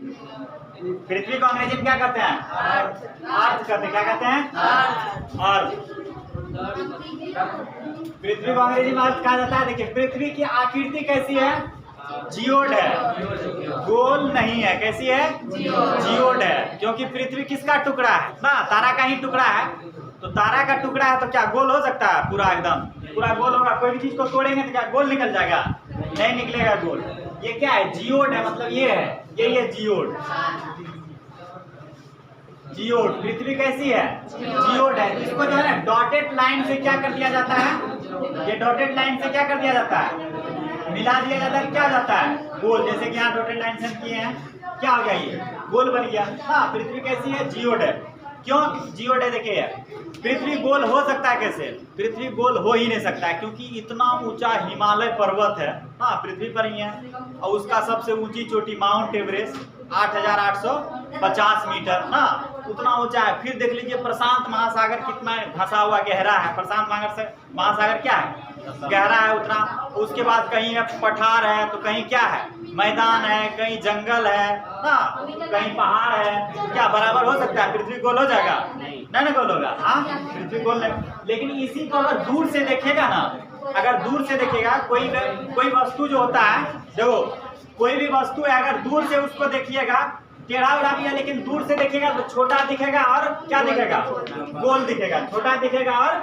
पृथ्वी को अंग्रेजी में क्या कहते हैं? अर्थ कहते हैं। क्या कहते हैं? अर्थ। पृथ्वी को अंग्रेजी में अर्थ कहा जाता है। देखिए पृथ्वी की आकृति कैसी है? जियोड है, गोल नहीं है। कैसी है? जियोड है। क्योंकि पृथ्वी किसका टुकड़ा है ना? तारा का ही टुकड़ा है। तो तारा का टुकड़ा है तो क्या गोल हो सकता है? पूरा एकदम पूरा गोल होगा? कोई भी चीज को तोड़ेंगे तो क्या गोल निकल जाएगा? नहीं निकलेगा गोल। ये क्या है? जियोड है। मतलब ये है, ये जियोड। जियोड। पृथ्वी कैसी है? जियोड है। इसको जो है डॉटेड लाइन से क्या कर दिया जाता है? ये डॉटेड लाइन से क्या कर दिया जाता है? मिला दिया जाता है। क्या हो जाता है? गोल। जैसे कि यहाँ डॉटेड लाइन से किए हैं, क्या हो गया? ये गोल बन गया। हाँ, पृथ्वी कैसी है? जियोड है। क्यों जियोड है? देखिए पृथ्वी गोल हो सकता है कैसे? पृथ्वी गोल हो ही नहीं सकता है क्योंकि इतना ऊंचा हिमालय पर्वत है। हाँ, पृथ्वी पर ही है। और उसका सबसे ऊंची चोटी माउंट एवरेस्ट 8,850 मीटर ना, उतना ऊंचा है। फिर देख लीजिए प्रशांत महासागर कितना धंसा हुआ गहरा है। प्रशांत महासागर क्या है? गहरा है उतना। उसके बाद कहीं पठार है तो कहीं क्या है? मैदान है, कहीं जंगल है ना, कहीं पहाड़ है। क्या बराबर हो सकता है? पृथ्वी गोल हो जाएगा? नहीं ना गोल होगा। हाँ, पृथ्वी गोल नहीं। लेकिन इसी को अगर दूर से देखेगा ना, अगर दूर से देखेगा कोई वस्तु जो होता है, देखो कोई भी वस्तु है अगर दूर से उसको देखिएगा टेढ़ा उड़ा भी है, लेकिन दूर से देखेगा तो छोटा दिखेगा और क्या दिखेगा? गोल दिखेगा। छोटा दिखेगा और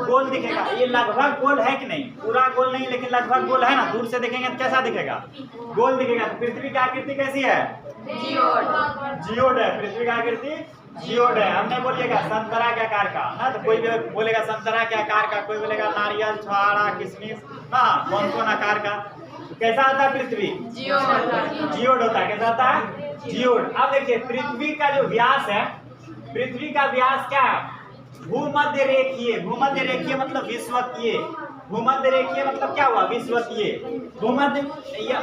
गोल दिखेगा। ये लगभग गोल है कि नहीं? पूरा गोल नहीं लेकिन लगभग गोल है ना। दूर से देखेंगे तो कैसा दिखेगा? गोल दिखेगा। तो पृथ्वी की आकृति कैसी है? जियोड है। पृथ्वी की आकृति जियोड है। हमने बोलिएगा संतरा के आकार का ना, तो कोई भी बोलेगा संतरा के आकार का, कोई बोलेगा नारियल, छुहारा, किशमिश, हाँ कौन कौन आकार का। कैसा होता है पृथ्वी? जियोड होता है। कैसा होता है? जियोड। अब देखिए पृथ्वी का जो व्यास है, पृथ्वी का व्यास क्या है? भूमध्य रेखीय। भूमध्य रेखीय मतलब विषुवतीय। भूमध्य रेखीय मतलब क्या हुआ? विषुवतीय।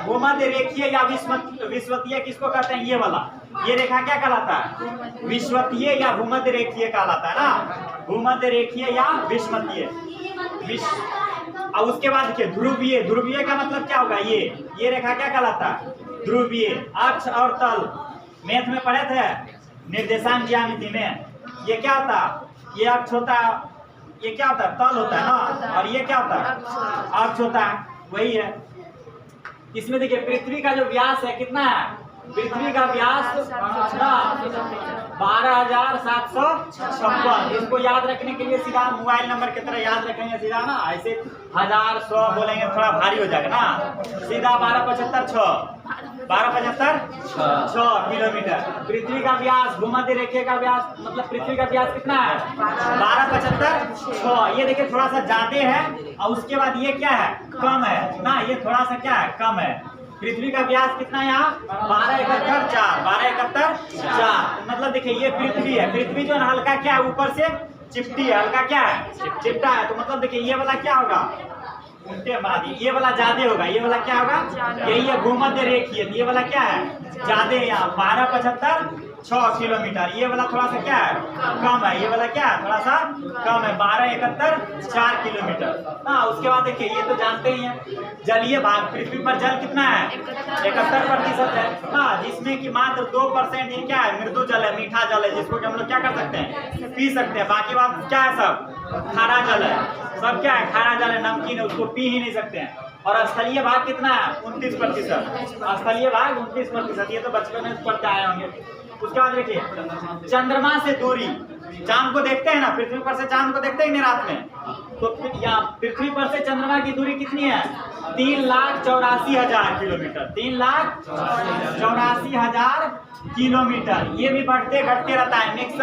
भूमध्य रेखीय या विषुवतीय किसको कहते हैं? ये वाला, ये रेखा क्या कहलाता है? विषुवतीय या भूमध्य रेखीय कहलाता है ना। भूमध्य रेखीय या विषुवतीय। और उसके बाद देखिए ध्रुवीय। ध्रुवीय का मतलब क्या होगा? ये रेखा क्या कहलाता है? ध्रुवीय। अक्ष और तल मैथ में पढ़े थे, निर्देशांक ज्यामिति में। ये क्या होता है? ये अक्ष होता है, ये क्या होता है? तल होता है ना, और ये क्या होता है? अक्ष होता है। वही है। इसमें देखिए पृथ्वी का जो व्यास है कितना है? पृथ्वी का व्यास 12,756। इसको याद रखने के लिए सीधा मोबाइल नंबर की तरह याद रखेंगे सीधा ना, ऐसे 1000 100 बोलेंगे थोड़ा भारी हो जाएगा ना। सीधा 12,75,6 किलोमीटर। पृथ्वी का व्यास, भूमध्य रेखा का व्यास मतलब पृथ्वी का व्यास कितना है? 12,75,6। ये देखिए थोड़ा सा ज्यादा है और उसके बाद ये क्या है? कम है ना। ये थोड़ा सा क्या है? कम है। पृथ्वी का व्यास कितना है यहाँ? 12,71,4। मतलब देखिए ये पृथ्वी है। पृथ्वी जो है हल्का क्या है? ऊपर से चिपटी है। हल्का क्या है? चिपटा है। तो मतलब देखिए ये वाला क्या होगा? उल्टे बना दिए। ये वाला ज्यादा होगा। ये वाला क्या होगा? यही है भूमध्य रेखीय। ये वाला क्या है? ज्यादा है। यहाँ 12,75,6 किलोमीटर। ये वाला थोड़ा सा क्या है? कम है। ये वाला क्या है? थोड़ा सा कम है। 12,71,4 किलोमीटर। हाँ, उसके बाद देखिए ये तो जानते ही हैं जलीय भाग। पृथ्वी पर जल कितना है? 71% है। हाँ, जिसमें कि मात्र 2% ये क्या है? मृदु जल है, मीठा जल है, जिसको हम लोग क्या कर सकते हैं? पी सकते हैं। बाकी बात क्या है? सब खारा जल है। सब क्या है? खारा जल है, नमकीन है, उसको पी ही नहीं सकते हैं। और स्थलीय भाग कितना है? 29%। स्थलीय भाग 29%। ये तो बचपन में पढ़ते आए होंगे। उसके बाद देखिए चंद्रमा से दूरी। चांद को देखते हैं ना, पृथ्वी पर से चांद को देखते हैं ना रात में, तो यहाँ पृथ्वी पर से चंद्रमा की दूरी कितनी है? 3,84,000 किलोमीटर। 3,84,000 किलोमीटर। ये भी बढ़ते घटते रहता है। नेक्स्ट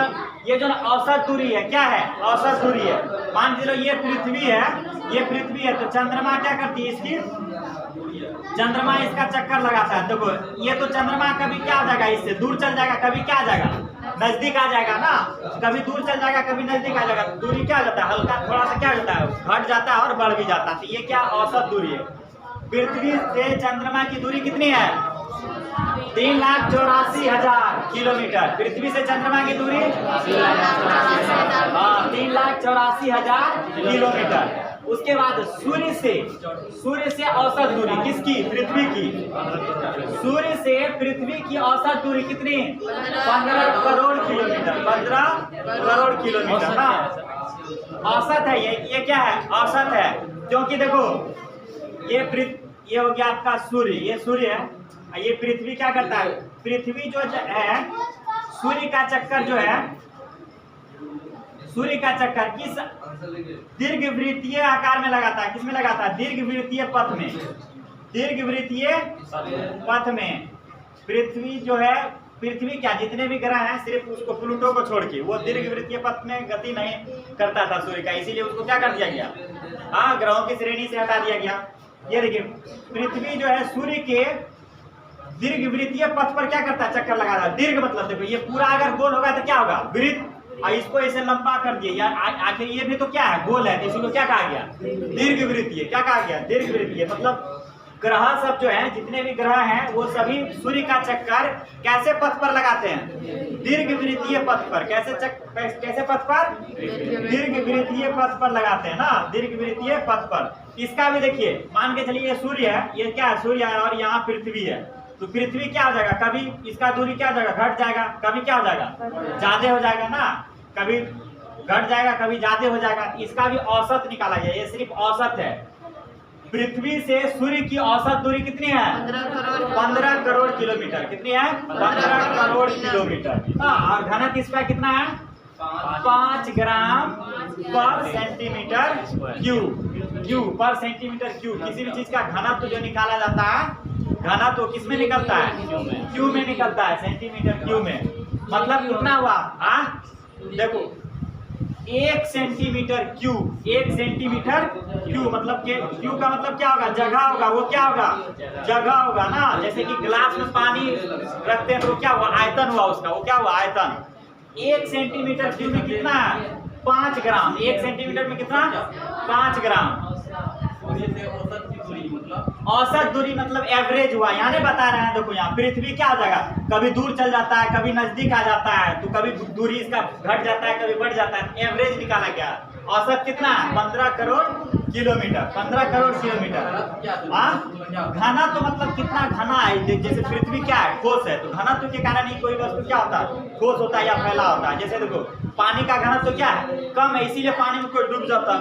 ये जो औसत दूरी है, क्या है? औसत दूरी है। मान लो ये पृथ्वी है, ये पृथ्वी है, तो चंद्रमा क्या करती है? इसकी चंद्रमा इसका चक्कर लगाता है। देखो ये तो चंद्रमा कभी क्या आ जाएगा? इससे दूर चल जाएगा, कभी क्या आ जाएगा? नजदीक आ जाएगा ना। कभी दूर चल जाएगा, कभी नजदीक आ जाएगा। दूरी क्या हो जाता है? हल्का थोड़ा सा क्या होता है? घट जाता है और बढ़ भी जाता है। तो ये क्या औसत दूरी है। पृथ्वी से चंद्रमा की दूरी कितनी है? 3,84,000 किलोमीटर। पृथ्वी से चंद्रमा की दूरी 3,84,000 किलोमीटर। उसके बाद सूर्य से औसत दूरी किसकी? पृथ्वी की। सूर्य से पृथ्वी की औसत दूरी कितनी? 15 करोड़ किलोमीटर। 15 करोड़ किलोमीटर ना औसत है। ये क्या है? औसत है। क्योंकि देखो ये हो गया आपका सूर्य, ये सूर्य है। ये पृथ्वी क्या करता है? पृथ्वी जो है सूर्य का चक्कर जो है, सूर्य का चक्कर किस दीर्घवृत्तीय आकार में लगाता है? किसमें लगाता है? दीर्घवृत्तीय पथ में। दीर्घवृत्तीय पथ में पृथ्वी जो है, पृथ्वी क्या जितने भी ग्रह हैं सिर्फ उसको प्लूटो को छोड़ के वो दीर्घवृत्तीय पथ में गति नहीं करता था सूर्य का, इसीलिए उसको क्या कर दिया गया? हाँ, ग्रहों की श्रेणी से हटा दिया गया। ये देखिए पृथ्वी जो है सूर्य के दीर्घवृत्तीय पथ पर क्या करता है? चक्कर लगाता है। दीर्घ मतलब देखो ये पूरा अगर गोल होगा तो क्या होगा? वृत्त। और इसको ऐसे लंबा कर दिए या आखिर ये भी तो क्या है? गोल है, तो इसी को क्या कहा गया? दीर्घवृत्तीय। क्या कहा गया? दीर्घवृत्तीय। मतलब ग्रह सब जो है, जितने भी ग्रह हैं वो सभी सूर्य का चक्कर कैसे पथ पर लगाते हैं? दीर्घवृत्तीय पथ पर। कैसे पथ पर? दीर्घवृत्तीय पथ पर लगाते हैं ना, दीर्घवृत्तीय पथ पर। इसका भी देखिए, मान के चलिए ये सूर्य है, ये क्या है? सूर्य है और यहाँ पृथ्वी है। तो पृथ्वी क्या हो जाएगा? कभी इसका दूरी क्या हो जाएगा? घट जाएगा। कभी क्या हो जाएगा? ज्यादा हो जाएगा ना। कभी घट जाएगा, कभी ज्यादा हो जाएगा। इसका भी औसत निकाला गया। ये सिर्फ औसत है। पृथ्वी से सूर्य की औसत दूरी कितनी है? 15 करोड़ किलोमीटर। कितनी है? 15 करोड़ किलोमीटर। और घनत्व इसका कितना है? 5 ग्राम पर सेंटीमीटर क्यूब पर सेंटीमीटर क्यूब। किसी भी चीज का घनत्व जो निकाला जाता है, घनत्व किस में निकलता है? क्यूब में निकलता है, सेंटीमीटर क्यूब में। मतलब कितना हुआ? देखो 1 सेंटीमीटर क्यूब। 1 सेंटीमीटर क्यूब मतलब क्यूब का मतलब क्या होगा? जगह होगा। वो क्या होगा? जगह होगा ना। जैसे कि गिलास में पानी रखते हैं तो क्या हुआ? आयतन हुआ उसका। वो क्या हुआ? आयतन। 1 सेंटीमीटर क्यूब में कितना है? 5 ग्राम। 1 सेंटीमीटर में कितना? 5 ग्राम। औसत दूरी मतलब एवरेज हुआ। यहाँ नहीं बता रहे हैं। देखो यहाँ पृथ्वी क्या हो जाएगा? कभी दूर चल जाता है, कभी नजदीक आ जाता है, तो कभी दूरी इसका घट जाता है, कभी बढ़ जाता है। एवरेज निकाला गया। औसत कितना है? 15 करोड़ किलोमीटर। 15 करोड़ किलोमीटर। घना तो मतलब कितना घना है? जैसे पृथ्वी क्या है? ठोस है, तो घनत्व के कारण ही कोई वस्तु क्या होता है? ठोस होता है या फैला होता है। जैसे देखो पानी का घनत्व क्या है? कम है, इसीलिए पानी में कोई डूब जाता है।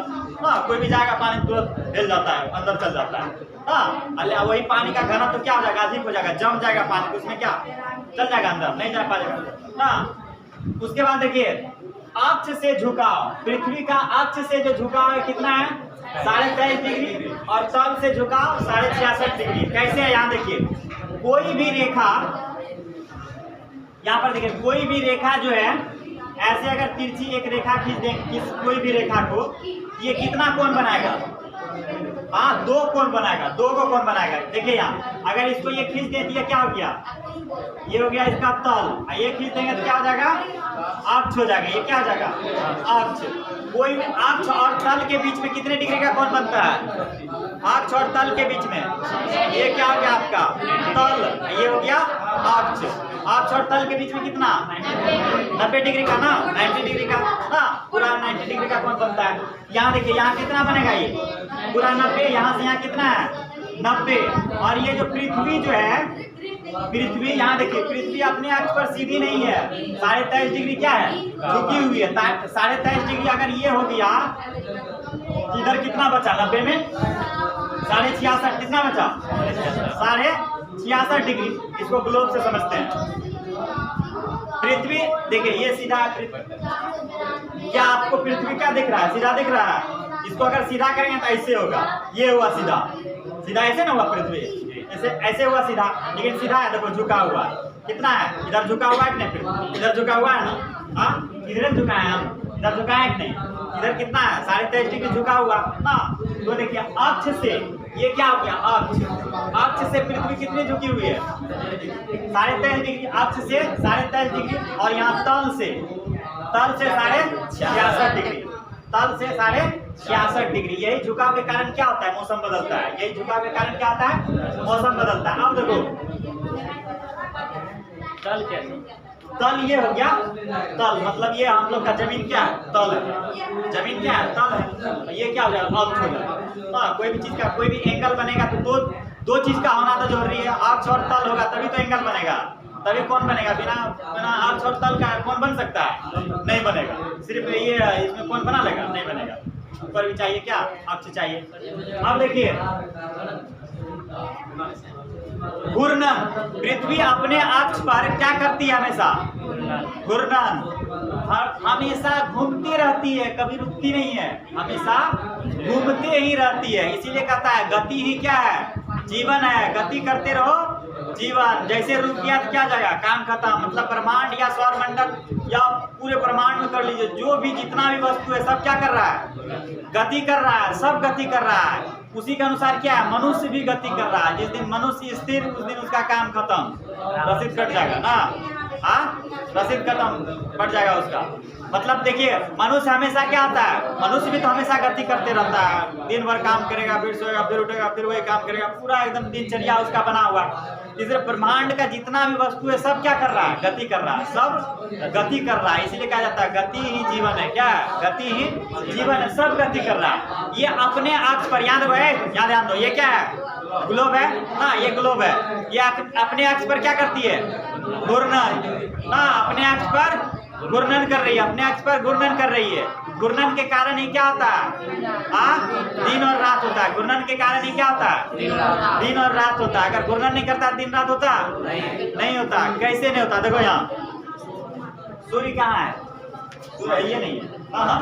कोई भी जाएगा पानी तुरंत हिल जाता है, अंदर चल जाता है। वही पानी का घनत्व क्या हो जाएगा? अधिक हो जाएगा, जम जाएगा पानी, तो उसमें क्या चल जाएगा? अंदर नहीं जा पाएगा। उसके बाद देखिए अक्ष से झुकाव। पृथ्वी का अक्ष से जो झुकाव है कितना है? 23.5 डिग्री। और तल से झुकाव 66.5 डिग्री। कैसे है? यहाँ देखिए कोई भी रेखा, यहाँ पर देखिए कोई भी रेखा जो है ऐसे अगर तिरछी एक रेखा खींच दें कोई भी रेखा को, ये कितना कोण बनाएगा? 2 कोण बनाएगा। 2 को कोण बनाएगा। देखिए यहाँ अगर इसको ये खींच दें तो ये क्या हो गया? ये हो गया इसका तल। ये खींच देंगे तो क्या हो जाएगा? अक्ष हो जाएगा। ये क्या हो जाएगा? अक्ष। कोई भी अक्ष और तल के बीच में कितने डिग्री का कोण बनता है? अक्ष और तल के बीच में ये क्या हो गया आपका? तल। ये हो गया अक्ष। अक्ष और तल के बीच में कितना? 90 डिग्री का ना, 90 डिग्री का ना, पूरा 90 डिग्री का कोण बनता है। यहाँ देखिए यहाँ कितना बनेगा? ये पूरा 90। यहाँ से यहाँ कितना है? 90। और ये जो पृथ्वी जो है, पृथ्वी यहाँ देखिए पृथ्वी अपने अक्ष पर सीधी नहीं है। 23.5 डिग्री क्या है? झुकी हुई है। 23.5 डिग्री अगर ये हो गया, इधर कितना बचा? 90 में 66.5 कितना बचा? 66.5 डिग्री। इसको ग्लोब से समझते हैं। पृथ्वी देखिए ये सीधा है। क्या आपको पृथ्वी क्या दिख रहा है? सीधा दिख रहा है। इसको अगर सीधा करेंगे तो ऐसे होगा। ये हुआ सीधा। सीधा ऐसे ना हुआ पृथ्वी, ऐसे हुआ सीधा। लेकिन सीधा है, देखो झुका हुआ कितना है? इधर झुका हुआ है कि नहीं? इधर झुका हुआ है ना। इधर झुका है हम, इधर झुका है कि नहीं? इधर कितना है? 23.5 डिग्री झुका हुआ ना। तो देखिए अक्ष से ये क्या हो गया? अक्ष से पृथ्वी कितनी झुकी हुई है? 23.5 डिग्री। अक्ष से 23.5 डिग्री। और यहाँ तल से 66.5 डिग्री। तल से 66.5 डिग्री। यही झुकाव के कारण क्या होता है? मौसम बदलता है। यही झुकाव के कारण क्या होता है? मौसम बदलता है। अब देखो तल कैसे तल ये हो गया, तल मतलब ये हम लोग का जमीन क्या है, तल है। जमीन क्या है, तल है। ये क्या हो जाएगा, अक्ष हो जाएगा। हाँ, कोई भी चीज का कोई भी एंगल बनेगा तो दो चीज का होना तो जरूरी है, अक्ष और तल होगा तभी तो एंगल बनेगा। तभी कौन बनेगा, बिना बिना अक्ष और तल का कौन बन सकता है, नहीं बनेगा। सिर्फ ये इसमें कौन बना लेगा, नहीं बनेगा। ऊपर भी चाहिए क्या, अक्ष चाहिए। अब देखिए घूर्णन, पृथ्वी अपने अक्ष पर क्या करती है, हमेशा घूर्णन, हमेशा घूमती रहती है, कभी रुकती नहीं है, हमेशा घूमते ही रहती है। इसीलिए कहता है गति ही क्या है, जीवन है। गति करते रहो जीवन। जैसे रुक गया तो क्या जाएगा, काम खत्म। मतलब ब्रह्मांड या सौरमंडल या पूरे ब्रह्मांड में कर लीजिए, जो भी जितना भी वस्तु है सब क्या कर रहा है, गति कर रहा है, सब गति कर रहा है। उसी के अनुसार क्या है, मनुष्य भी गति कर रहा है। जिस दिन मनुष्य स्थिर, उस दिन उसका काम खत्म, रसीद कट जाएगा ना। हाँ, रसीद खत्म, कट जाएगा उसका। मतलब देखिए मनुष्य हमेशा क्या होता है, मनुष्य भी तो हमेशा गति करते रहता है। दिन भर काम करेगा, फिर सोएगा, फिर उठेगा, फिर वही काम करेगा, पूरा एकदम दिनचर्या उसका बना हुआ। इसलिए ब्रह्मांड का जितना भी वस्तु है सब क्या कर रहा है, गति कर रहा है, सब गति कर रहा है। इसीलिए कहा जाता है गति ही जीवन है। क्या है, गति ही जीवन है, सब गति कर रहा है। ये अपने अक्ष पर, याद रहे, यहाँ ध्यान दो, ये क्या है, ग्लोब है ना, ये ग्लोब है। ये अपने अक्ष पर क्या करती है, घूर्णन ना, अपने अक्ष पर घूर्णन कर रही है, अपने अक्ष पर घूर्णन कर रही है। घूर्णन के कारण ही क्या होता है, दिन और रात होता है। घूर्णन के कारण ही क्या होता है, दिन और रात होता है। अगर घूर्णन नहीं करता दिन रात होता नहीं होता। कैसे नहीं होता, देखो यहाँ सूर्य कहाँ है, सूर्य ये नहीं है। हाँ,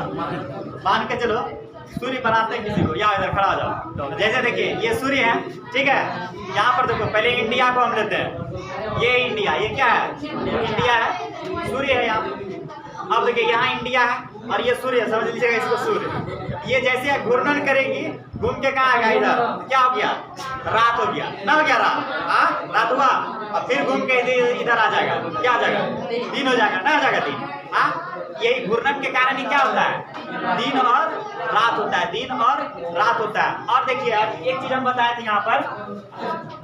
मान के चलो सूर्य बनाते हैं किसी को, या इधर खड़ा हो जाओ। जैसे देखिए ये सूर्य है, ठीक है। यहाँ पर देखो, पहले इंडिया को हम लेते हैं, ये इंडिया, ये क्या है, इंडिया है, सूर्य है यहाँ। अब देखिए यहाँ इंडिया है और ये सूर्य है, समझ लीजिएगा इसको सूर्य। ये जैसे घूर्णन करेगी, घूम के कहाँ आएगा, इधर क्या हो गया, रात हो गया ना, हो गया रात, रात हुआ, और फिर घूम के इधर आ जाएगा, क्या आ जाएगा, दिन हो जाएगा ना, हो जाएगा दिन। यही घूर्णन के कारण ही क्या होता है, दिन और रात होता है, दिन और रात होता है। और देखिए एक चीज हम बताए थे यहाँ पर,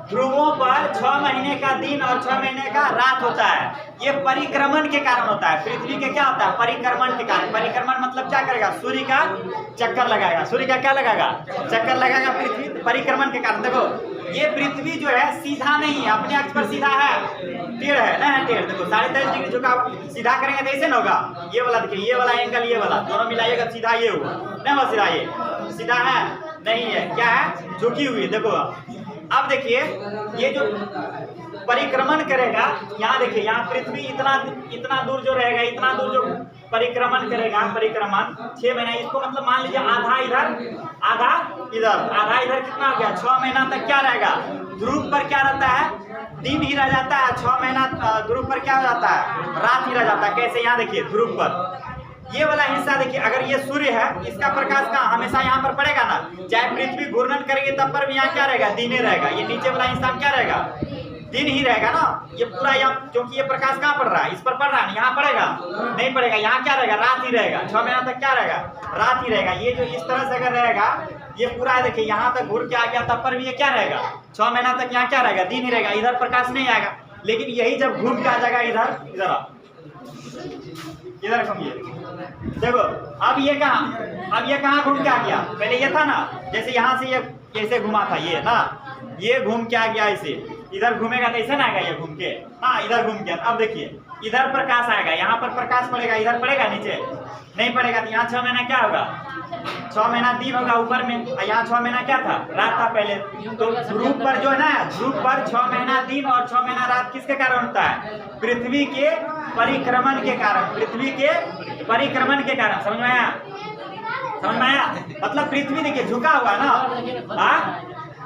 ध्रुवों पर 6 महीने का दिन और 6 महीने का रात होता है। ये परिक्रमण के कारण होता है। पृथ्वी के क्या होता है, परिक्रमण के कारण। परिक्रमण मतलब क्या करेगा, सूर्य का चक्कर लगाएगा। सूर्य का क्या लगाएगा, चक्कर लगाएगा पृथ्वी, परिक्रमण के कारण। देखो ये पृथ्वी जो है सीधा नहीं है, अपने अक्ष पर सीधा है, टेढ़ है ना, टेढ़। देखो 23.5 डिग्री झुकाव, सीधा करेंगे तो ऐसे ना होगा। ये वाला देखिए, ये वाला एंगल, ये वाला दोनों मिलाइएगा सीधा ये हुआ, नहीं हुआ सीधा, ये सीधा है नहीं है, क्या है, झुकी हुई। देखो अब देखिए ये जो परिक्रमण करेगा, यहाँ देखिए, यहाँ पृथ्वी इतना दूर जो रहेगा, इतना दूर जो परिक्रमण करेगा, परिक्रमण 6 महीना, इसको मतलब मान लीजिए आधा इधर आधा इधर, आधा इधर कितना हो गया, 6 महीना तक क्या रहेगा, ध्रुव पर क्या रहता है, दिन ही रह जाता है। 6 महीना ध्रुव पर क्या हो जाता है, रात ही रह जाता है। कैसे, यहाँ देखिए ध्रुव पर ये वाला हिस्सा देखिए, अगर ये सूर्य है, इसका प्रकाश कहाँ, हमेशा यहाँ पर पड़ेगा ना। चाहे पृथ्वी घूर्णन करेगी तब पर भी यहाँ क्या रहेगा, दिन ही रहेगा। ये नीचे वाला हिस्सा क्या रहेगा, दिन ही रहेगा ना। ये पूरा यहाँ, क्योंकि ये प्रकाश कहाँ पड़ रहा है, इस पर पड़ रहा है, यहाँ पड़ेगा नहीं पड़ेगा, यहाँ क्या रहेगा, रात ही रहेगा। 6 महीना तक क्या रहेगा, रात ही रहेगा। ये जो इस तरह से अगर रहेगा, ये पूरा देखिए यहाँ तक घूर के आ गया, तब पर भी ये क्या रहेगा, 6 महीना तक यहाँ क्या रहेगा, दिन ही रहेगा, इधर प्रकाश नहीं आएगा। लेकिन यही जब घूम के आ जाएगा इधर, इधर घूमिए, देखो अब ये कहाँ घूम के आ गया, पहले ये था ना, जैसे यहाँ से ये कैसे घुमा था, ये ना, ये घूम के आ गया ऐसे, इधर घूमेगा तो ऐसे ना आएगा ये घूम के, हाँ इधर घूम के। अब देखिए इधर प्रकाश आएगा, यहाँ पर प्रकाश पड़ेगा, इधर पड़ेगा नीचे नहीं पड़ेगा। तो यहाँ 6 महीना क्या होगा, 6 महीना दिन होगा ऊपर में, यहाँ 6 महीना क्या था, रात था पहले। तो ध्रुव पर जो है ना, ध्रुव पर 6 महीना दिन और 6 महीना रात किसके कारण होता है, पृथ्वी के परिक्रमण के कारण, पृथ्वी के परिक्रमण के कारण। समझ में आया, समझ में आया। मतलब पृथ्वी देखिए झुका हुआ ना,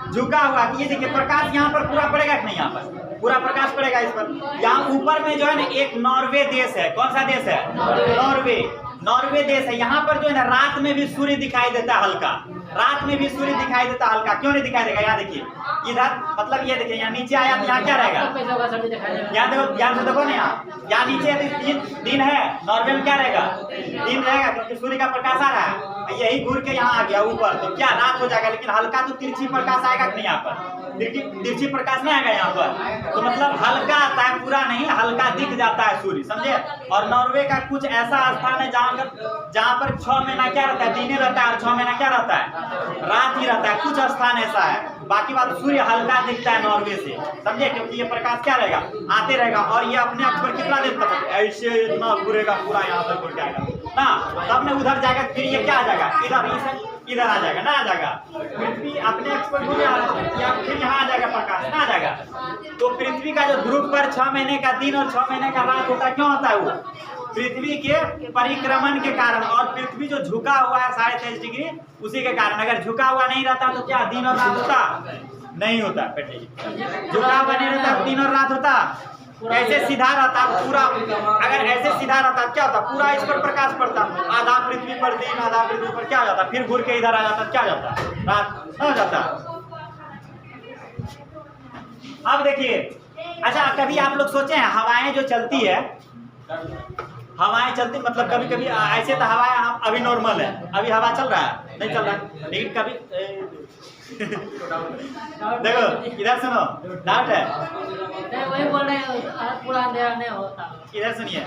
झुका हुआ, ये देखिए प्रकाश यहाँ पर पूरा पड़ेगा कि नहीं, यहाँ पर पूरा प्रकाश पड़ेगा इस पर। यहाँ ऊपर में जो है ना एक नॉर्वे देश है, कौन सा देश है, नॉर्वे देश है। यहाँ पर जो है ना रात में भी सूर्य दिखाई देता है हल्का, रात में भी सूर्य दिखाई देता है हल्का। क्यों नहीं दिखाई देगा, यहाँ देखिए इधर, मतलब ये देखिए यहाँ नीचे आया तो यहाँ क्या रहेगा, यहाँ देखो ध्यान से देखो ना, यहाँ नीचे दिन है, नॉर्वे में क्या रहेगा, दिन रहेगा, क्योंकि सूर्य का प्रकाश आ रहा है। यही घूर के यहाँ आ गया ऊपर, तो क्या रात हो जाएगा, लेकिन हल्का तो तिरछी प्रकाश आएगा कि नहीं यहाँ पर, तिरछी प्रकाश नहीं आएगा यहाँ पर, तो मतलब हल्का आता है, पूरा नहीं, हल्का दिख जाता है सूर्य, समझे। और नॉर्वे का कुछ ऐसा स्थान है जहाँ पर 6 महीना क्या रहता है, दिन रहता है, और 6 महीना क्या रहता है, रात ही रहता है। कुछ स्थान ऐसा है, बाकी बात सूर्य हल्का दिखता है नॉर्वे से, समझे, क्योंकि ये प्रकाश क्या रहेगा, आते रहेगा, और ये अपने अक्ष पर कितना देर तक ऐसे इतना घूरेगा पूरा यहाँ तक घूर जाएगा ना, तब न उधर जाएगा, फिर ये क्या आ जाएगा, इधर आ जाएगा ना, आ जाएगा पृथ्वी अपने अक्ष पर घूमे, या फिर यहाँ आ जाएगा प्रकाश ना, आ जाएगा। तो पृथ्वी का जो ध्रुव पर 6 महीने का दिन और 6 महीने का रात होता है, क्यों होता है वो, पृथ्वी के परिक्रमण के कारण, और पृथ्वी जो झुका हुआ है 23.5 डिग्री, उसी के कारण। अगर झुका हुआ नहीं रहता तो क्या दिन और रात होता, नहीं होता, झुका हुआ नहीं रहता दिन और रात होता, ऐसे सीधा रहता पूरा, अगर ऐसे सीधा रहता क्या होता, पूरा इस पर प्रकाश पड़ता, आधा पृथ्वी पर दिन, आधा पृथ्वी पर क्या हो जाता, फिर घूर के इधर आ जाता, क्या हो जाता, रात हो जाता। अब देखिए, अच्छा कभी आप लोग सोचे हैं हवाएं जो चलती है, हवाएं चलती मतलब कभी कभी ऐसे तो हवाएं हम अभी नॉर्मल है, अभी हवा चल रहा है, नहीं चल रहा है, लेकिन कभी देखो इधर सुनो, डाउट है, वही बोल रहे हैं पूरा अंधेरा नहीं होता। इधर सुनिए,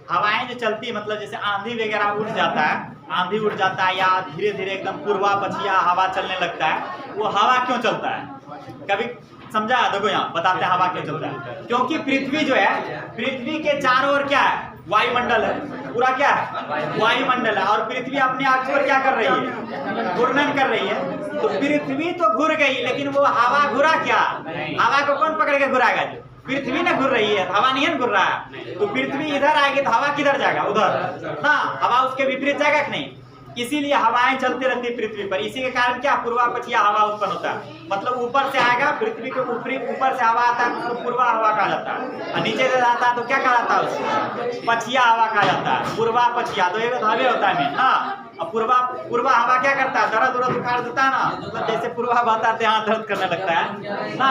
हवाएं जो चलती है मतलब जैसे आंधी वगैरह उड़ जाता है, आंधी उड़ जाता है, या धीरे धीरे एकदम पूर्वा पछिया हवा चलने लगता है, वो हवा क्यों चलता है, कभी समझा, देखो यहाँ बताते हैं हवा क्यों चलता है। क्योंकि पृथ्वी जो है, पृथ्वी के चारों ओर क्या है, वायुमंडल है, पूरा क्या है, वायुमंडल है, और पृथ्वी अपने अक्ष पर क्या कर रही है, घूर्णन कर रही है। तो पृथ्वी तो घूर गई, लेकिन वो हवा घुरा क्या, हवा को कौन पकड़ के घुराएगा, जो पृथ्वी ना घूर रही है, हवा नहीं घूर रहा है। तो पृथ्वी इधर आएगी तो हवा किधर जाएगा, उधर ना, हवा उसके विपरीत जाएगा कि नहीं, इसीलिए हवाएं चलती रहती है पृथ्वी पर। इसी के कारण क्या पूर्वा पछिया हवा उत्पन्न होता है, मतलब ऊपर से आएगा, पृथ्वी के ऊपर से हवा आता है तो उसको पूर्वा हवा कहा जाता है, और नीचे से आता है तो क्या कहा जाता है, उसको पछिया हवा कहा जाता है, पूर्वा पछिया, तो एक हवे होता है ना। और पूर्वा हवा क्या करता है, दर्द उर्द उखाड़ देता है ना, मतलब जैसे पूर्वा बहता है यहाँ दर्द करने लगता है ना,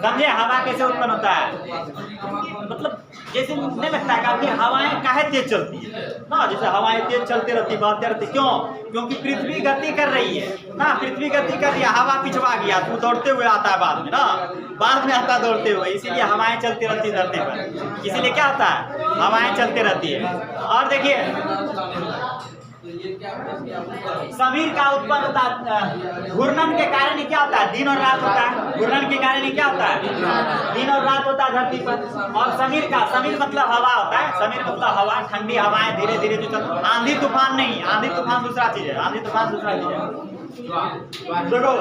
समझे हवा कैसे उत्पन्न होता है, मतलब जैसे नहीं लगता है कि हवाएं काहे तेज चलती है ना, जैसे हवाएं तेज चलती रहती, बहती रहती, क्यों, क्योंकि पृथ्वी गति कर रही है ना, पृथ्वी गति कर रही है, हवा पिछवा गया तो दौड़ते हुए आता है बाद में ना, बाद में आता है दौड़ते हुए, इसीलिए हवाएं चलती रहती है धरती पर, इसीलिए क्या होता है, हवाएं चलती रहती है। और देखिए समीर का उत्पन्न होता है, घूर्णन के कारण ही क्या होता है, दिन और रात होता है, घूर्णन के कारण ही क्या होता है, दिन और रात होता है धरती पर। और समीर का, समीर मतलब हवा होता है, समीर मतलब हवा, ठंडी हवाएं धीरे धीरे जो चलती, आंधी तूफान नहीं, आंधी तूफान दूसरा चीज है, आंधी तूफान दूसरा चीज है। देखो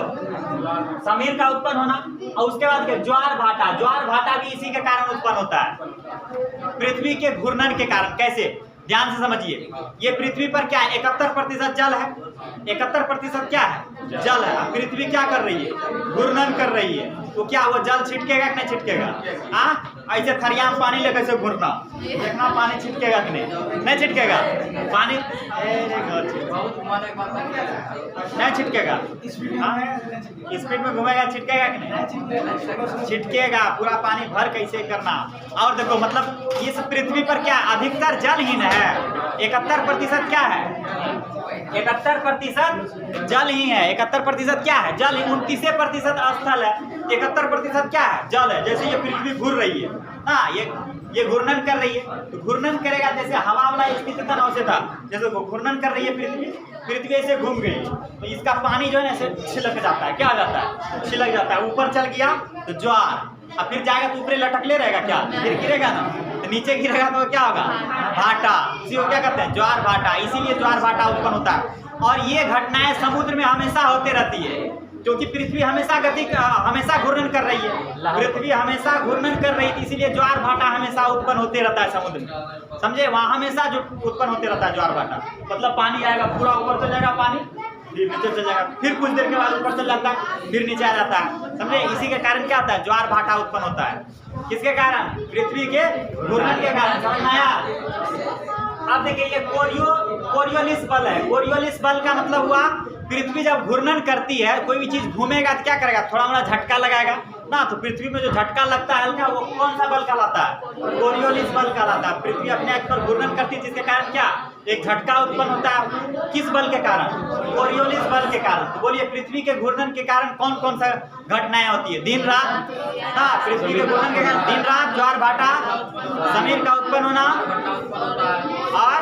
समीर का उत्पन्न होना, और उसके बाद ज्वार भाटा, ज्वार भाटा भी इसी के कारण उत्पन्न होता है, पृथ्वी के घूर्णन के कारण। कैसे, ध्यान से समझिए, ये पृथ्वी पर क्या है, 71% जल है, 71% क्या है, जल है। पृथ्वी क्या कर रही है, घूर्णन कर रही है, तो क्या वो जल छिटकेगा कि नहीं छिटकेगा, ऐसे थरिया में पानी लेकर से घूरना, देखना पानी छिटकेगा कि नहीं छिटकेगा, पानी नहीं छिटकेगा, स्पीड में घूमेगा, छिटकेगा कि नहीं छिटकेगा, पूरा पानी भर कैसे करना। और देखो मतलब इस पृथ्वी पर क्या अधिकतर जलहीन है, 71% क्या है, 71% जल ही है, 71% क्या है, जल, 29% स्थल है, 71% क्या है, जल है। जैसे ये पृथ्वी घूर रही है ना, ये घूर्णन कर रही है, तो घूर्णन करेगा, जैसे हवा वाला स्थिति था ना वैसे था, जैसे घूर्णन कर रही है पृथ्वी ऐसे घूम गई, तो इसका पानी जो है ना ऐसे छिलक जाता है, क्या हो जाता है, छिलक जाता है, ऊपर चल गया तो ज्वार, अब फिर जाएगा तो ऊपर लटकले रहेगा, क्या फिर गिरेगा ना, तो नीचे गिरेगा तो क्या होगा, भाटा, इसी को क्या कहते हैं, ज्वार भाटा, इसीलिए ज्वार भाटा उत्पन्न होता है। और ये घटनाएं समुद्र में हमेशा होते रहती है, क्योंकि पृथ्वी हमेशा घूर्णन कर रही है, पृथ्वी हमेशा घूर्णन कर रही थी, इसीलिए ज्वार भाटा हमेशा उत्पन्न होते रहता है समुद्र में, समझे, वहाँ हमेशा जो उत्पन्न होते रहता है ज्वार भाटा, मतलब पानी आएगा पूरा ऊपर चल जाएगा पानी, फिर नीचे चल जाएगा, फिर कुछ देर के बाद ऊपर चल जाता है, फिर नीचे आ जाता है, समझे। इसी के कारण क्या होता है, ज्वार भाटा उत्पन्न होता है, किसके कारण, पृथ्वी के घूर्णन के कारण, समझ में आया। अब देखिए ये कोरियोलिस बल है, कोरियोलिस बल का मतलब हुआ पृथ्वी जब घूर्णन करती है, कोई भी चीज घूमेगा तो क्या करेगा, थोड़ा मोड़ा झटका लगाएगा ना, तो पृथ्वी में जो झटका लगता है हल्का, वो कौन सा बल कहलाता है, कोरियोलिस बल कहलाता है। पृथ्वी अपने अक्ष पर घूर्णन करती है, जिसके कारण क्या एक झटका उत्पन्न होता है किस बल के कारण? कोरियोलिस बल के कारण। तो बोलिए पृथ्वी के घूर्णन के कारण कौन कौन सा घटनाएं होती है? दिन रात, हाँ, पृथ्वी के घूर्णन के कारण दिन रात, ज्वार भाटा, समीर का उत्पन्न होना और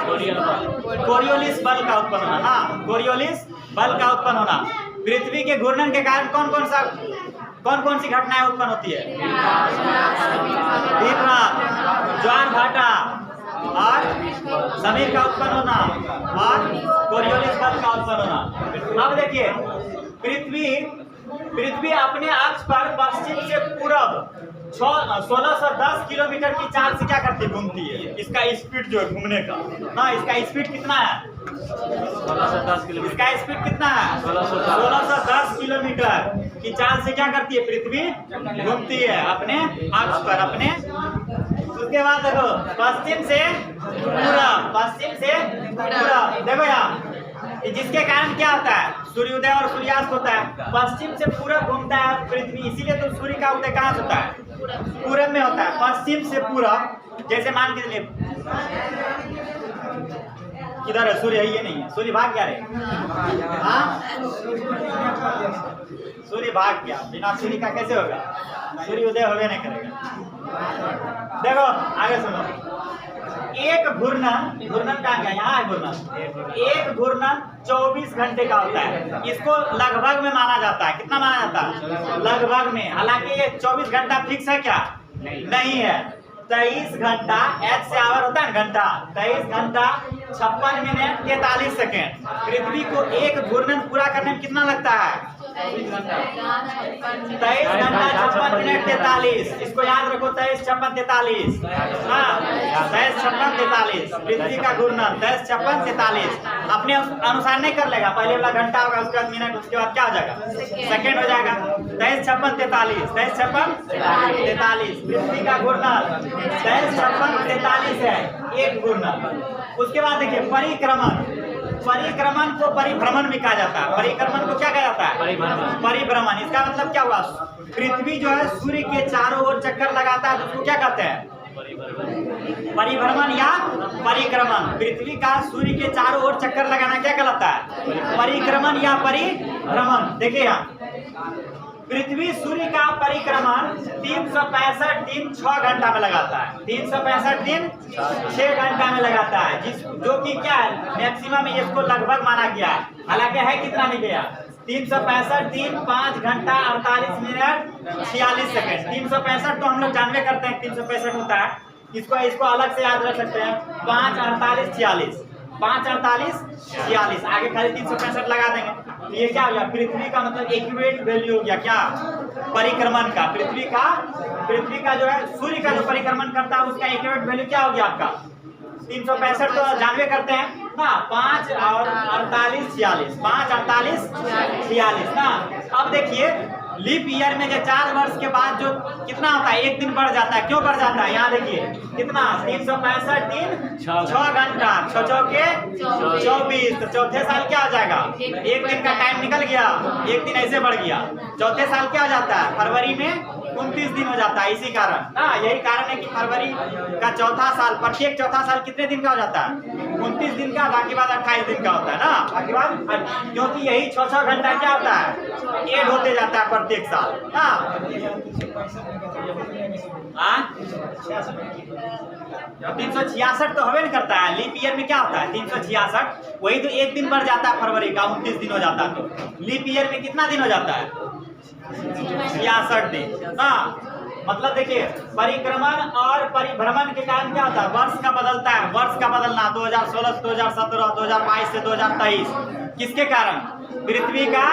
कोरियोलिस बल का उत्पन्न होना। हाँ, कोरियोलिस बल का उत्पन्न होना। पृथ्वी के घूर्णन के कारण कौन कौन सी घटनाएं उत्पन्न होती है? दिन रात, ज्वार भाटा और समीर का उत्पन्न होना और कोरियोलिस बल का उत्पन्न होना। अब देखिए पृथ्वी अपने अक्ष पर पश्चिम से पूरब 1610 किलोमीटर की चाल से क्या करती है? घूमती है। इसका स्पीड जो है घूमने का, हाँ, इसका स्पीड कितना है? 1610 किलोमीटर। इसका स्पीड कितना है? 1610 किलोमीटर की चाल से क्या करती है? पृथ्वी घूमती है अपने अक्ष पर अपने। उसके बाद देखो पश्चिम से पूरब, देखो यहाँ, जिसके कारण क्या होता है? सूर्योदय और सूर्यास्त होता है। पश्चिम से पूरब घूमता है पृथ्वी, इसीलिए तो सूर्य का उदय कहाँ से होता है? पूरब में होता है। पश्चिम से पूरब, जैसे मान के चलिए किधर है सूर्य? ये नहीं है, सूर्य भाग गया रे। हाँ, सूर्य भाग गया, बिना सूर्य का कैसे होगा? सूर्य उदय होवे नहीं करेगा। देखो आगे सुनो, एक घूर्णन कहाँ गया? यहाँ है घूर्णन। एक घूर्णन 24 घंटे का होता है। इसको लगभग में माना जाता है। कितना माना जाता है? लगभग में। हालांकि ये 24 घंटा फिक्स है क्या? नहीं है। 23 घंटा, एच से आवर होता है घंटा, 23 घंटा 56 मिनट 43 सेकेंड। पृथ्वी को एक घूर्णन पूरा करने में कितना लगता है? 23 घंटा 56 मिनट 43। इसको याद रखो, 23 56 43। हाँ, 23 56 43 पृथ्वी का घूर्णन 23 56 43। अपने अनुसार नहीं कर लेगा, पहले वाला घंटा होगा, उसके बाद मिनट, उसके बाद क्या हो जाएगा? सेकेंड हो जाएगा। 23 56 43, 23 56 43 पृथ्वी का घूर्णन 23 56 43 है, एक घूर्णन। उसके बाद देखिए परिक्रमण को परिभ्रमण भी कहा जाता है। परिक्रमण को क्या कहा जाता है? परिभ्रमण। इसका मतलब क्या हुआ? पृथ्वी जो है सूर्य के चारों ओर चक्कर लगाता है, तो उसको क्या कहते हैं? परिभ्रमण या परिक्रमण। पृथ्वी का सूर्य के चारों ओर चक्कर लगाना क्या कहलाता है? परिक्रमण या परिभ्रमण। देखिए यहाँ पृथ्वी सूर्य का परिक्रमण 365 दिन 6 घंटा में लगाता है। 365 दिन 6 घंटा में लगाता है, जो कि क्या है? मैक्सिमम इसको लगभग माना गया है। हालांकि है कितना नहीं गया? 365 दिन 5 घंटा 48 मिनट 46 सेकेंड। 365 तो हम लोग जानवे करते हैं 365 होता है। इसको अलग से याद रख सकते हैं। 5 48 46, 5 48 46, आगे खाली 365 लगा देंगे। तो ये क्या हो गया? पृथ्वी का मतलब एक्यूरेट वैल्यू हो गया क्या? परिक्रमण का। पृथ्वी का जो है सूर्य का जो परिक्रमण करता है उसका एक्यूरेट वैल्यू क्या हो गया आपका? 365 तो जानवे करते हैं ना, 5 और 48 46, 5 48 46 ना। अब देखिए लीप ईयर में जो 4 वर्ष के बाद जो कितना होता है? एक दिन बढ़ जाता है। क्यों बढ़ जाता है? यहाँ देखिए कितना? 365 दिन 6 घंटा 6 चौके 24। तो चौथे साल क्या हो जाएगा? एक दिन का टाइम निकल गया, एक दिन ऐसे बढ़ गया। चौथे साल क्या हो जाता है? फरवरी में 29 दिन हो जाता है। इसी कारण ना, यही कारण है कि फरवरी का चौथा साल, प्रत्येक चौथा साल कितने दिन का हो जाता है? 29 दिन का, बाकी बाद 28 दिन का होता है ना। बाकी बाद क्योंकि यही 6 घंटा क्या होता है? ऐड होते जाता है प्रत्येक साल ना। 366 तो हवे नहीं करता है। लीप ईयर में क्या होता है? 366, वही तो एक दिन बढ़ जाता है फरवरी का, 29 दिन हो जाता है। तो लीप ईयर में कितना दिन हो जाता है? 66 दिन। हाँ, मतलब देखिए परिक्रमण और परिभ्रमण के कारण क्या होता है? वर्ष का बदलता है। वर्ष का बदलना 2016 से 2017, 2022 से 2023, किसके कारण? पृथ्वी का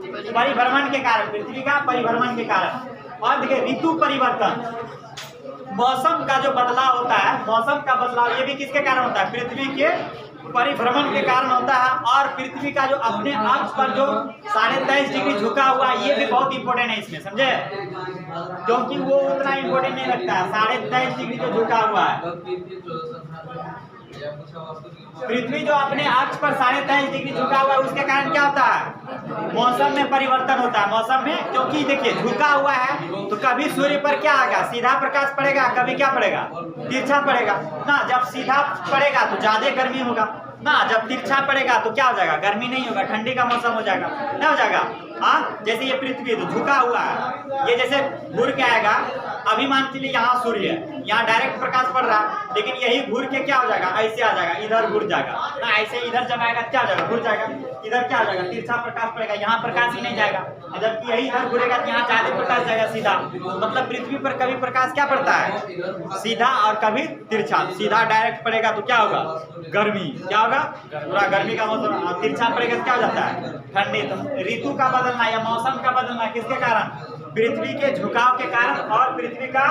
परिभ्रमण के कारण। पृथ्वी का परिभ्रमण के कारण। और देखिए ऋतु परिवर्तन, मौसम का जो बदलाव होता है, मौसम का बदलाव ये भी किसके कारण होता है? पृथ्वी के परिभ्रमण के कारण होता है। और पृथ्वी का जो अपने अक्ष पर जो 23.5 डिग्री झुका हुआ, ये भी बहुत इंपॉर्टेंट है इसमें, समझे? क्योंकि वो उतना इंपॉर्टेंट नहीं लगता है। 23.5 डिग्री जो झुका हुआ है, पृथ्वी जो अपने अक्ष पर 23.5 डिग्री झुका हुआ है, उसके कारण क्या होता है? मौसम में परिवर्तन होता है। मौसम में क्योंकि देखिए झुका हुआ है तो कभी सूर्य पर क्या आएगा? सीधा प्रकाश पड़ेगा, कभी क्या पड़ेगा? तिरछा पड़ेगा ना। जब सीधा पड़ेगा तो ज्यादा गर्मी होगा, ना, जब तिरछा पड़ेगा तो क्या हो जाएगा, गर्मी नहीं होगा, ठंडी का मौसम हो जाएगा, क्या हो जाएगा। हाँ, जैसे ये पृथ्वी तो झुका हुआ है, ये जैसे घूर के आएगा, अभी मान चलिए यहाँ सूर्य है, यहाँ डायरेक्ट प्रकाश पड़ रहा है, लेकिन यही घूर के क्या हो जाएगा, ऐसे आ जाएगा, इधर घूर जाएगा ना, ऐसे इधर जब आएगा क्या हो जाएगा, घूर जाएगा, इधर क्या हो जाएगा, तिरछा प्रकाश पड़ेगा, यहाँ प्रकाश ही नहीं जाएगा, जबकि यही इधर घूरेगा तो यहाँ ज्यादा प्रकाश जाएगा सीधा। मतलब पृथ्वी पर कभी प्रकाश क्या पड़ता है, सीधा, और कभी तिरछा। सीधा डायरेक्ट पड़ेगा तो क्या होगा, गर्मी, क्या होगा, पूरा गर्मी का मौसम। तिरछा पड़ेगा तो क्या हो जाता है, ठंडी। तो ऋतु का बदलना या मौसम का बदलना किसके कारण, पृथ्वी के झुकाव के कारण और पृथ्वी का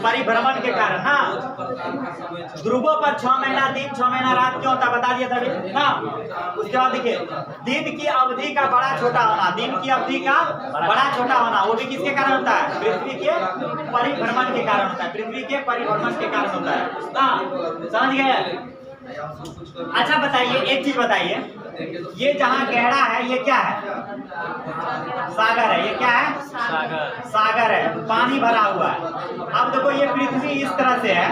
परिभ्रमण के कारण ना। ध्रुवों पर 6 महीना दिन 6 महीना रात क्यों होता, बता दिया तभी ना। उसके बाद देखिए, दिन की अवधि का बड़ा छोटा होना, दिन की अवधि का बड़ा छोटा होना, वो भी किसके कारण होता है, पृथ्वी के परिभ्रमण के कारण होता है, पृथ्वी के परिभ्रमण के कारण होता है ना। समझ गए। अच्छा बताइए, एक चीज बताइए, ये जहाँ गहरा है ये क्या है, सागर है, ये क्या है, सागर है, पानी भरा हुआ है। अब देखो ये पृथ्वी इस तरह से है,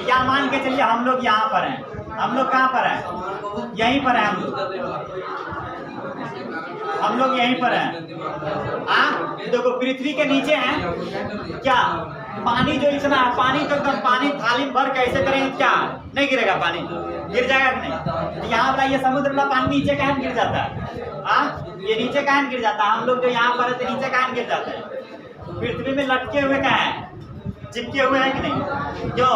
या मान के चलिए हम लोग यहाँ पर हैं, हम लोग कहाँ पर हैं, यहीं पर हैं हम लोग यहीं पर हैं। हाँ, देखो पृथ्वी के नीचे हैं क्या, पानी जो इतना है, पानी तो एकदम पानी थाली भर कैसे करेंगे, क्या नहीं गिरेगा, पानी गिर जाएगा कि नहीं। यहाँ वाला ये समुद्र वाला पानी नीचे कहाँ गिर जाता है, हाँ, ये नीचे कहाँ गिर जाता है, हम लोग जो यहाँ पर है नीचे कहाँ गिर जाते हैं, पृथ्वी में लटके हुए कहाँ है, चिपके हुए हैं कि नहीं, क्यों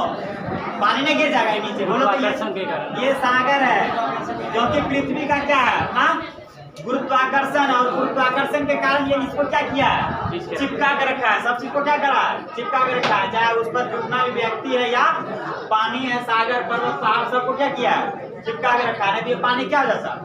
पानी नहीं गिर जाएगा नीचे, बोलो तो ये सागर है, क्योंकि पृथ्वी का क्या है ना, गुरुत्वाकर्षण, और गुरुत्वाकर्षण के कारण ये इसको क्या किया है, चिपका के रखा है, सब चीज को क्या करा है, चिपका के रखा है, चाहे उस पर जितना भी व्यक्ति है या पानी है, सागर पर्वत पहाड़ सबको क्या किया है, चिपका के रखा है। नहीं तो पानी क्या हो जाता,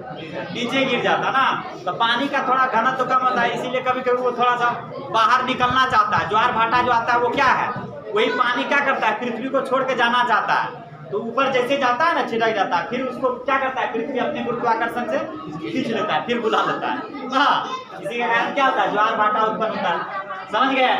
नीचे गिर जाता ना। तो पानी का थोड़ा घनत्व कम होता है, इसीलिए कभी कभी वो थोड़ा सा बाहर निकलना चाहता है। ज्वार भाटा जो आता है वो क्या है, वही पानी क्या करता है, पृथ्वी को छोड़ के जाना चाहता है, तो ऊपर जैसे जाता है ना, छिटक जाता है, फिर उसको क्या करता है, पृथ्वी अपने गुरुत्वाकर्षण से खींच लेता है, फिर बुला लेता है। हाँ, इसी के कारण क्या होता है, ज्वार भाटा उत्पन्न होता है। समझ गए।